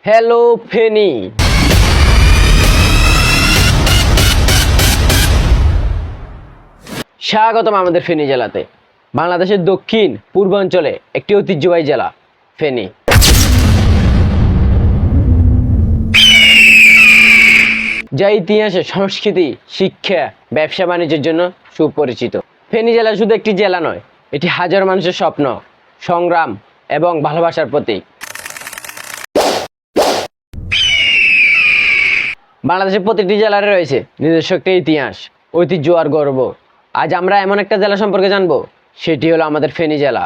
Hello Feni. স্বাগতম আমাদের ফেনী জেলাতে। বাংলাদেশের দক্ষিণ পূর্বাঞ্চলে একটি ঐতিহ্যবাহী জেলা ফেনী। যা ইতিহাসে, সংস্কৃতি, শিক্ষা, ব্যবসা বাণিজ্যের জন্য সুপরিচিত। ফেনী জেলা শুধু একটি জেলা নয়, এটি হাজার মানুষের স্বপ্ন, সংগ্রাম এবং ভালোবাসার প্রতীক। বাংলাদেশের প্রতিটি জেলার রয়েছে নিজস্ব একটা ইতিহাস, ঐতিহ্য আর গর্ব। আজ আমরা এমন একটা জেলা সম্পর্কে জানবো, সেটি হলো আমাদের ফেনী জেলা।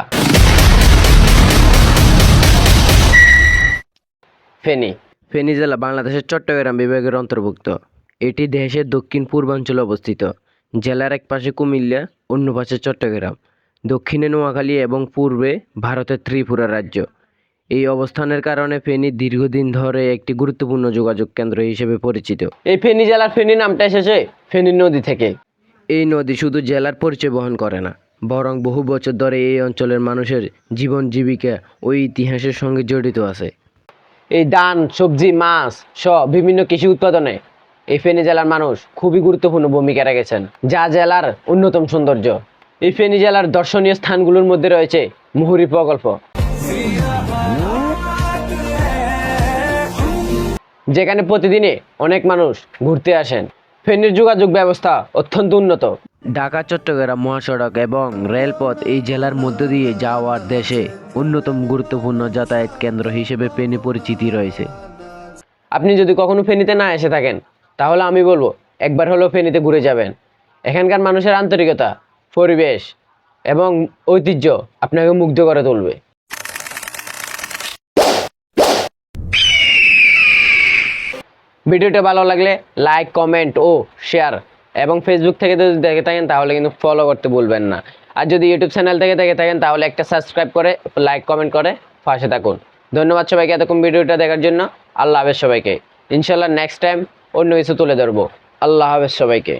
ফেনী জেলা বাংলাদেশের চট্টগ্রাম বিভাগের অন্তর্ভুক্ত। এটি দেশের দক্ষিণ পূর্বাঞ্চলে অবস্থিত। জেলার এক পাশে কুমিল্লা, অন্য পাশে চট্টগ্রাম, দক্ষিণে নোয়াখালী এবং পূর্বে ভারতের ত্রিপুরা রাজ্য। এই অবস্থানের কারণে ফেনী দীর্ঘদিন ধরে একটি গুরুত্বপূর্ণ যোগাযোগ কেন্দ্র হিসেবে পরিচিত। এই ফেনী জেলার ফেনী নামটা এসেছে ফেনী নদী থেকে। এই নদী শুধু জেলার পরিচয় বহন করে না, বরং বহু বছর ধরে এই অঞ্চলের মানুষের জীবন জীবিকা ও ইতিহাসের সঙ্গে জড়িত আছে। এই ধান, সবজি, মাছ সহ বিভিন্ন কৃষি উৎপাদনে এই ফেনী জেলার মানুষ খুবই গুরুত্বপূর্ণ ভূমিকা রেখেছেন, যা জেলার অন্যতম সৌন্দর্য। এই ফেনী জেলার দর্শনীয় স্থানগুলোর মধ্যে রয়েছে মুহুরী প্রকল্প, যেখানে প্রতিদিনে অনেক মানুষ ঘুরতে আসেন। ফেনীর যোগাযোগ ব্যবস্থা অত্যন্ত উন্নত। ঢাকা চট্টগ্রাম মহাসড়ক এবং রেলপথ এই জেলার মধ্য দিয়ে যাওয়ার দেশে অন্যতম গুরুত্বপূর্ণ যাতায়াত কেন্দ্র হিসেবে ফেনী পরিচিতি রয়েছে। আপনি যদি কখনো ফেনীতে না এসে থাকেন, তাহলে আমি বলবো একবার হলেও ফেনীতে ঘুরে যাবেন। এখানকার মানুষের আন্তরিকতা, পরিবেশ এবং ঐতিহ্য আপনাকে মুগ্ধ করে তুলবে। ভিডিওটা ভালো লাগলে লাইক, কমেন্ট ও শেয়ার, এবং ফেসবুক থেকে যদি দেখে থাকেন তাহলে কিন্তু ফলো করতে ভুলবেন না। আর যদি ইউটিউব চ্যানেল থেকে দেখে থাকেন তাহলে একটা সাবস্ক্রাইব করে, লাইক, কমেন্ট করে পাশে থাকুন। ধন্যবাদ সবাইকে এতক্ষণ ভিডিওটা দেখার জন্য। আল্লাহ হাফেজ সবাইকে। ইনশাল্লাহ নেক্সট টাইম অন্য কিছু তুলে ধরবো। আল্লাহ হাফেজ সবাইকে।